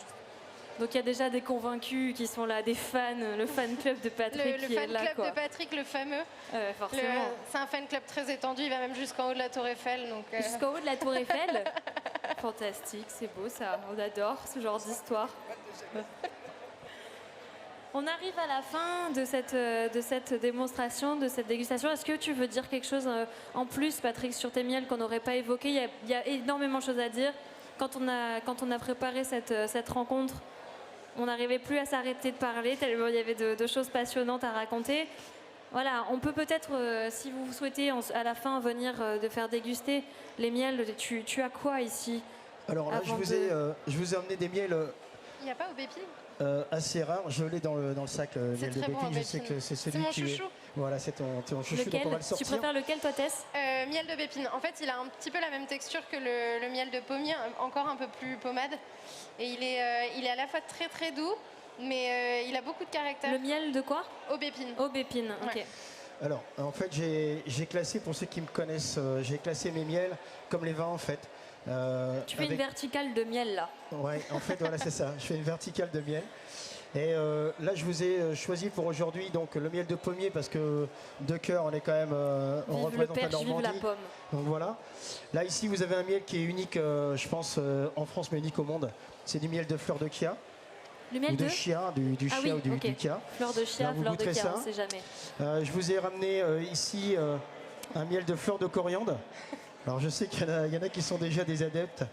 Speaker 1: Donc il y a déjà des convaincus qui sont là, des fans, le fan club de Patrick qui est là.
Speaker 3: Le fan club de Patrick, le fameux.
Speaker 1: Forcément.
Speaker 3: C'est un fan club très étendu, il va même jusqu'en haut de la Tour Eiffel.
Speaker 1: Jusqu'en haut de la Tour Eiffel? Fantastique, c'est beau ça, on adore ce genre d'histoire. On arrive à la fin de cette démonstration, de cette dégustation. Est-ce que tu veux dire quelque chose en plus, Patrick, sur tes miels qu'on n'aurait pas évoqué? Il y a énormément de choses à dire. Quand on a préparé cette rencontre, on n'arrivait plus à s'arrêter de parler, tellement il y avait de choses passionnantes à raconter. Voilà, on peut peut-être, si vous souhaitez à la fin venir de faire déguster les miels, tu as quoi ici?
Speaker 2: Alors là, je vous ai amené des miels
Speaker 3: Il n'y a pas Aubépine?
Speaker 2: Assez rare, je l'ai dans le sac,
Speaker 3: C'est
Speaker 2: miel de
Speaker 3: très bon,
Speaker 2: Bépine. Je sais
Speaker 3: Aubépine.
Speaker 2: que c'est celui
Speaker 3: C'est mon
Speaker 2: qui
Speaker 3: chouchou.
Speaker 2: Voilà, c'est ton chouchou, donc on va
Speaker 1: Lequel
Speaker 2: le
Speaker 1: Tu
Speaker 2: sortir.
Speaker 1: préfères lequel, toi, Tess?
Speaker 3: Miel de Bépine. En fait, il a un petit peu la même texture que le miel de pommier, encore un peu plus pommade. Et il est à la fois très très doux, mais il a beaucoup de caractère.
Speaker 1: Le miel de quoi?
Speaker 3: Aubépine.
Speaker 1: Aubépine, ok.
Speaker 3: Ouais.
Speaker 2: Alors, en fait, j'ai classé, pour ceux qui me connaissent, j'ai classé mes miels comme les vins, en fait.
Speaker 1: Tu fais une verticale de miel, là.
Speaker 2: Ouais, en fait, voilà, c'est ça. Je fais une verticale de miel. Et là, je vous ai choisi pour aujourd'hui donc le miel de pommier parce que de cœur, on est quand même, on
Speaker 1: Vive le
Speaker 2: représente la
Speaker 1: perche, vive la
Speaker 2: Normandie.
Speaker 1: pomme.
Speaker 2: Donc voilà. Là, ici, vous avez un miel qui est unique, je pense, en France, mais unique au monde. C'est du miel de fleur de chia.
Speaker 1: Le miel
Speaker 2: Ou de
Speaker 1: de
Speaker 2: chia, du
Speaker 1: Ah
Speaker 2: chia
Speaker 1: oui,
Speaker 2: ou
Speaker 1: ok.
Speaker 2: du chia.
Speaker 1: Fleur de chia,
Speaker 2: Alors, vous
Speaker 1: fleur de
Speaker 2: goûterez
Speaker 1: chia,
Speaker 2: ça.
Speaker 1: on ne sait jamais.
Speaker 2: Je vous ai ramené ici un miel de fleur de coriandre. Alors je sais qu'il y en a qui sont déjà des adeptes,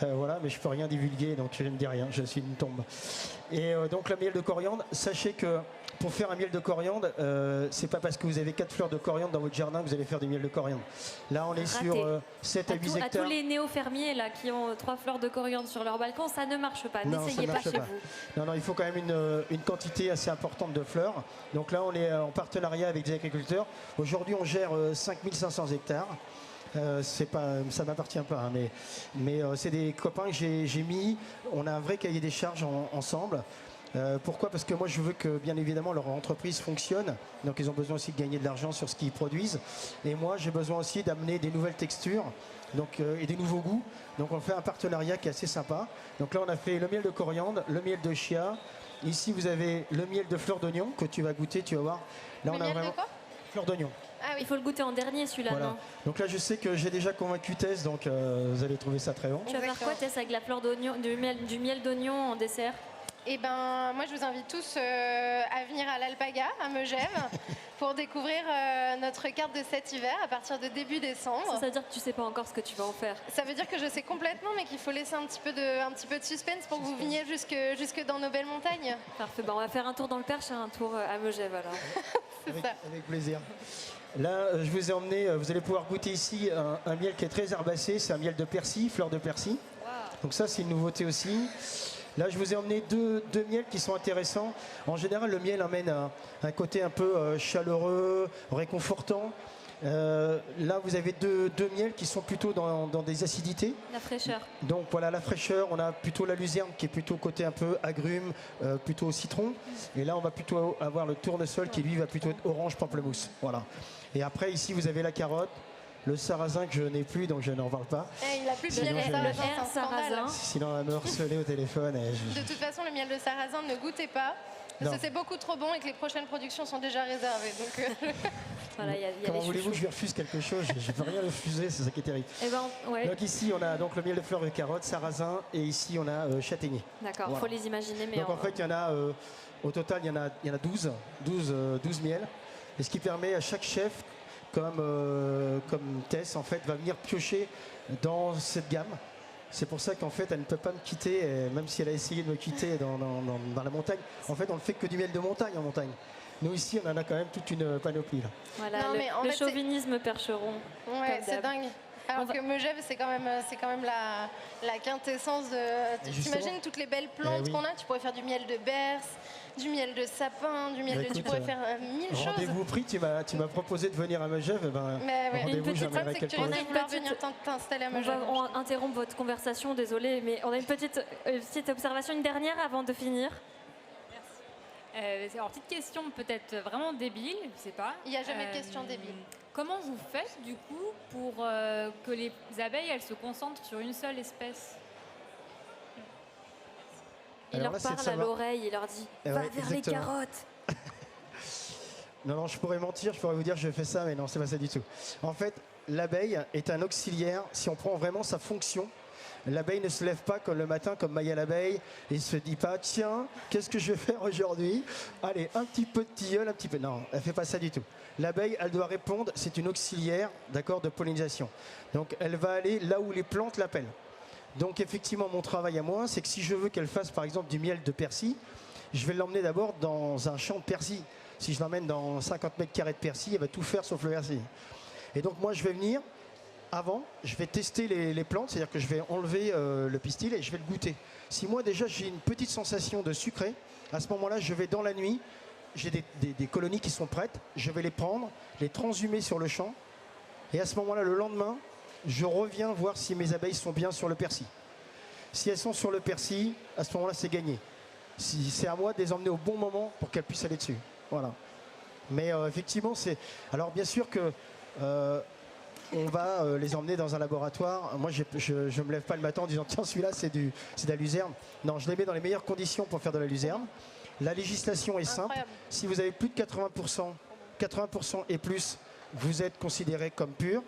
Speaker 2: voilà, mais je peux rien divulguer, donc je ne dis rien, je suis une tombe. Et donc le miel de coriandre, sachez que pour faire un miel de coriandre, c'est pas parce que vous avez 4 fleurs de coriandre dans votre jardin que vous allez faire du miel de coriandre. Là on est
Speaker 1: Raté.
Speaker 2: sur 7 à 8
Speaker 1: À tous
Speaker 2: hectares.
Speaker 1: les néo-fermiers là, qui ont 3 fleurs de coriandre sur leur balcon, ça ne marche pas.
Speaker 2: Non, ça
Speaker 1: N'essayez
Speaker 2: ne
Speaker 1: pas
Speaker 2: marche
Speaker 1: chez
Speaker 2: pas.
Speaker 1: vous.
Speaker 2: Non, il faut quand même une quantité assez importante de fleurs. Donc là, on est en partenariat avec des agriculteurs. Aujourd'hui, on gère 5500 hectares. C'est pas, ça m'appartient pas, hein, mais c'est des copains que j'ai mis. On a un vrai cahier des charges ensemble. Pourquoi? Parce que moi, je veux que, bien évidemment, leur entreprise fonctionne. Donc, ils ont besoin aussi de gagner de l'argent sur ce qu'ils produisent. Et moi, j'ai besoin aussi d'amener des nouvelles textures donc, et des nouveaux goûts. Donc, on fait un partenariat qui est assez sympa. Donc là, on a fait le miel de coriandre, le miel de chia. Ici, vous avez le miel de fleur d'oignon que tu vas goûter, tu vas voir. Là,
Speaker 3: Le
Speaker 2: on a
Speaker 3: miel de
Speaker 2: vraiment
Speaker 3: quoi?
Speaker 2: fleur d'oignon.
Speaker 3: Ah oui.
Speaker 1: Il faut le goûter en dernier, celui-là,
Speaker 2: Voilà.
Speaker 1: non?
Speaker 2: Donc là, je sais que j'ai déjà convaincu Tess, donc vous allez trouver ça très bon.
Speaker 1: Tu vas faire quoi, Tess, avec la fleur d'oignon, du miel d'oignon en dessert?
Speaker 3: Eh ben, moi, je vous invite tous à venir à l'Alpaga, à Megève, pour découvrir notre carte de cet hiver à partir de début décembre.
Speaker 1: Ça veut dire que tu sais pas encore ce que tu vas en faire.
Speaker 3: Ça veut dire que je sais complètement, mais qu'il faut laisser un petit peu de suspense pour que vous veniez jusque dans nos belles montagnes.
Speaker 1: Parfait. Bah, on va faire un tour dans le Perche et un tour à Megève alors.
Speaker 2: Avec plaisir. Là, je vous ai emmené, vous allez pouvoir goûter ici un miel qui est très herbacé, c'est un miel de persil, fleur de persil. Donc ça, c'est une nouveauté aussi. Là, je vous ai emmené deux miels qui sont intéressants. En général, le miel amène un côté un peu chaleureux, réconfortant. Là, vous avez deux miels qui sont plutôt dans des acidités.
Speaker 1: La fraîcheur.
Speaker 2: Donc voilà, la fraîcheur, on a plutôt la luzerne qui est plutôt côté un peu agrumes, plutôt au citron. Et là, on va plutôt avoir le tournesol qui lui va plutôt être orange pamplemousse. Voilà. Et après, ici, vous avez la carotte, le sarrasin que je n'ai plus, donc je n'en parle pas.
Speaker 3: Il a plus de
Speaker 2: Sinon,
Speaker 3: miel de
Speaker 2: je-
Speaker 3: sarrasin,
Speaker 1: Le
Speaker 3: c'est un scandale.
Speaker 1: sarrasin.
Speaker 2: Sinon, elle va me harceler au téléphone.
Speaker 3: De toute façon, le miel de sarrasin, ne goûtez pas. Parce
Speaker 2: Non.
Speaker 3: que c'est beaucoup trop bon et que les prochaines productions sont déjà réservées. Donc,
Speaker 1: Voilà, il y a
Speaker 2: Comment
Speaker 1: les
Speaker 2: voulez-vous que
Speaker 1: chouchous.
Speaker 2: je lui refuse quelque chose? Je ne peux rien refuser, c'est ça qui est terrible.
Speaker 1: Eh ben, ouais.
Speaker 2: Donc ici, on a donc le miel de fleurs de carotte, sarrasin, et ici, on a châtaignier.
Speaker 1: D'accord,
Speaker 2: Voilà.
Speaker 1: faut les imaginer, mais
Speaker 2: Donc en fait, il y en a, au total, il y en a 12 miels. Et ce qui permet à chaque chef, comme Tess, en fait, va venir piocher dans cette gamme. C'est pour ça qu'en fait, elle ne peut pas me quitter, et même si elle a essayé de me quitter dans la montagne. En fait, on ne fait que du miel de montagne en montagne. Nous, ici, on en a quand même toute une panoplie. Là.
Speaker 1: voilà,
Speaker 3: Non,
Speaker 1: le,
Speaker 3: mais en
Speaker 1: le
Speaker 3: fait, c'est-
Speaker 1: chauvinisme percheron.
Speaker 3: ouais,
Speaker 1: Comme
Speaker 3: c'est
Speaker 1: d'hab.
Speaker 3: dingue. Alors
Speaker 1: On va-
Speaker 3: que Megève, c'est quand même la quintessence de.
Speaker 2: justement.
Speaker 3: T'imagines toutes les belles plantes
Speaker 2: oui.
Speaker 3: qu'on a? Tu pourrais faire du miel de berce, du miel de sapin, du miel
Speaker 2: Bah,
Speaker 3: de. Tu
Speaker 2: écoute,
Speaker 3: pourrais faire mille choses.
Speaker 2: Rendez-vous pris, tu m'as proposé de venir à Megève, eh ben,
Speaker 3: Mais ouais.
Speaker 2: rendez-vous,
Speaker 1: Une petite
Speaker 3: Le problème,
Speaker 2: j'emmènerai
Speaker 3: c'est que tu
Speaker 2: quelqu'un.
Speaker 3: risques de
Speaker 1: une
Speaker 3: vouloir
Speaker 1: petite-
Speaker 3: venir t'installer à
Speaker 1: On
Speaker 3: Megève.
Speaker 1: va interrompre votre conversation, désolé, mais on a une petite observation, une dernière avant de finir.
Speaker 6: Alors, petite question peut-être vraiment débile, je sais pas.
Speaker 3: Il n'y a jamais de question débile.
Speaker 6: Comment vous faites du coup pour que les abeilles elles se concentrent sur une seule espèce?
Speaker 1: Il
Speaker 2: Alors
Speaker 1: leur
Speaker 2: là, c'est de
Speaker 1: parle à
Speaker 2: savoir-
Speaker 1: l'oreille, il leur dit
Speaker 2: Eh
Speaker 1: va
Speaker 2: ouais,
Speaker 1: vers les
Speaker 2: exactement.
Speaker 1: carottes.
Speaker 2: Non, je pourrais mentir, je pourrais vous dire je fais ça, mais non, c'est pas ça du tout. En fait, l'abeille est un auxiliaire, si on prend vraiment sa fonction. L'abeille ne se lève pas comme le matin, comme Maya l'abeille, et se dit pas, tiens, qu'est-ce que je vais faire aujourd'hui? Allez, un petit peu de tilleul, un petit peu. Non, elle fait pas ça du tout. L'abeille, elle doit répondre, c'est une auxiliaire, d'accord, de pollinisation. Donc, elle va aller là où les plantes l'appellent. Donc, effectivement, mon travail à moi, c'est que si je veux qu'elle fasse, par exemple, du miel de persil, je vais l'emmener d'abord dans un champ de persil. Si je l'emmène dans 50 mètres carrés de persil, elle va tout faire sauf le persil. Et donc, moi, je vais venir avant, je vais tester les plantes, c'est-à-dire que je vais enlever le pistil et je vais le goûter. Si moi déjà j'ai une petite sensation de sucré, à ce moment-là, je vais dans la nuit, j'ai des colonies qui sont prêtes, je vais les prendre, les transhumer sur le champ, et à ce moment-là, le lendemain, je reviens voir si mes abeilles sont bien sur le persil. Si elles sont sur le persil, à ce moment-là, c'est gagné. Si c'est à moi de les emmener au bon moment pour qu'elles puissent aller dessus. Voilà. Mais effectivement, c'est. Alors bien sûr que on va les emmener dans un laboratoire. Moi, je me lève pas le matin en disant tiens, celui-là, c'est de la luzerne. Non, je les mets dans les meilleures conditions pour faire de la luzerne. La législation est simple.
Speaker 3: Incroyable.
Speaker 2: Si vous avez plus de 80% et plus, vous êtes considéré comme pur.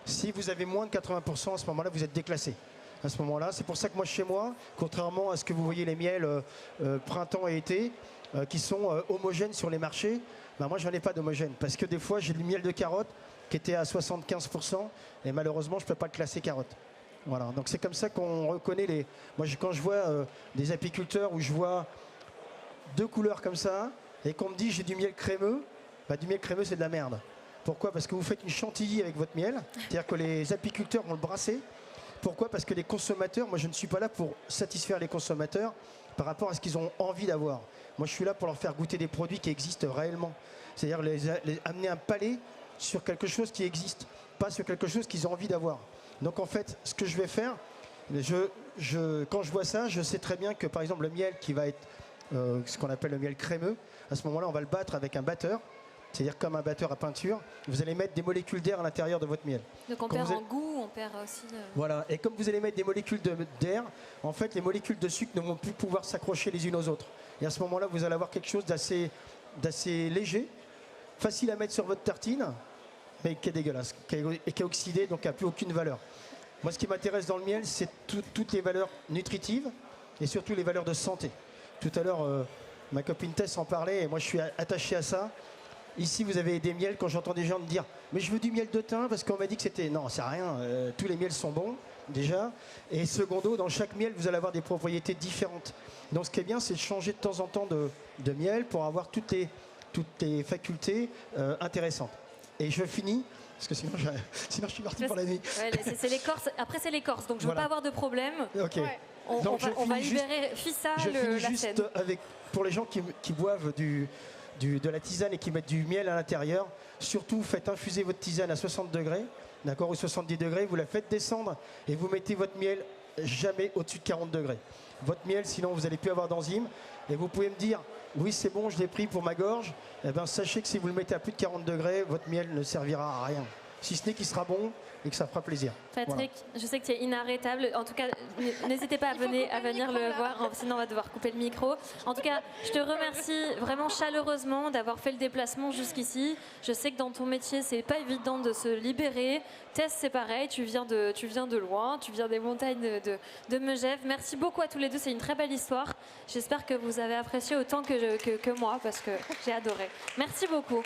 Speaker 2: Si vous avez moins de 80%, à ce moment-là, vous êtes déclassé. À ce moment-là, c'est pour ça que moi, chez moi, contrairement à ce que vous voyez les miels printemps et été, qui sont homogènes sur les marchés, ben moi, je n'en ai pas d'homogène. Parce que des fois, j'ai du miel de carotte qui était à 75%, et malheureusement, je ne peux pas le classer carotte. Voilà. Donc c'est comme ça qu'on reconnaît les. Moi, quand je vois des apiculteurs où je vois 2 couleurs comme ça, et qu'on me dit j'ai du miel crémeux, bah, du miel crémeux, c'est de la merde. Pourquoi? Parce que vous faites une chantilly avec votre miel, c'est-à-dire que les apiculteurs vont le brasser. Pourquoi? Parce que les consommateurs, moi je ne suis pas là pour satisfaire les consommateurs par rapport à ce qu'ils ont envie d'avoir. Moi je suis là pour leur faire goûter des produits qui existent réellement. C'est-à-dire amener un palais sur quelque chose qui existe, pas sur quelque chose qu'ils ont envie d'avoir. Donc en fait, ce que je vais faire, quand je vois ça, je sais très bien que par exemple le miel qui va être ce qu'on appelle le miel crémeux, à ce moment-là on va le battre avec un batteur. C'est-à-dire comme un batteur à peinture, vous allez mettre des molécules d'air à l'intérieur de votre miel.
Speaker 1: Donc on perd en goût, on perd aussi...
Speaker 2: Voilà, et comme vous allez mettre des molécules d'air, en fait les molécules de sucre ne vont plus pouvoir s'accrocher les unes aux autres. Et à ce moment-là, vous allez avoir quelque chose d'assez léger, facile à mettre sur votre tartine, mais qui est dégueulasse, et qui est oxydé, donc qui n'a plus aucune valeur. Moi, ce qui m'intéresse dans le miel, c'est toutes les valeurs nutritives et surtout les valeurs de santé. Tout à l'heure, ma copine Tess en parlait, et moi je suis attaché à ça. Ici, vous avez des miels, quand j'entends des gens me dire « mais je veux du miel de thym parce qu'on m'a dit que c'était... » Non, c'est rien, tous les miels sont bons, déjà. Et secondo, dans chaque miel, vous allez avoir des propriétés différentes. Donc ce qui est bien, c'est de changer de temps en temps de miel pour avoir toutes les facultés intéressantes. Et je finis, parce que sinon je suis parti pour la nuit.
Speaker 1: Ouais, c'est l'écorce. Après, c'est l'écorce, donc je ne veux
Speaker 2: Voilà.
Speaker 1: pas avoir de problème.
Speaker 2: Ok.
Speaker 3: Ouais.
Speaker 1: On va libérer Fissa,
Speaker 2: Je finis
Speaker 1: la
Speaker 2: juste
Speaker 1: scène.
Speaker 2: pour les gens qui boivent de la tisane et qui mettent du miel à l'intérieur, surtout faites infuser votre tisane à 60 degrés, d'accord, ou 70 degrés, vous la faites descendre et vous mettez votre miel jamais au-dessus de 40 degrés. Votre miel, sinon vous n'allez plus avoir d'enzymes. Et vous pouvez me dire, oui c'est bon, je l'ai pris pour ma gorge. Eh bien sachez que si vous le mettez à plus de 40 degrés, votre miel ne servira à rien. Si ce n'est qu'il sera bon et que ça fera plaisir.
Speaker 1: Patrick, je sais que tu es inarrêtable. En tout cas, n'hésitez pas à venir le voir, sinon on va devoir couper le micro. En tout cas, je te remercie vraiment chaleureusement d'avoir fait le déplacement jusqu'ici. Je sais que dans ton métier, c'est pas évident de se libérer. Tess, c'est pareil, tu viens de loin, tu viens des montagnes de Megève. Merci beaucoup à tous les deux, c'est une très belle histoire. J'espère que vous avez apprécié autant que moi, parce que j'ai adoré. Merci beaucoup.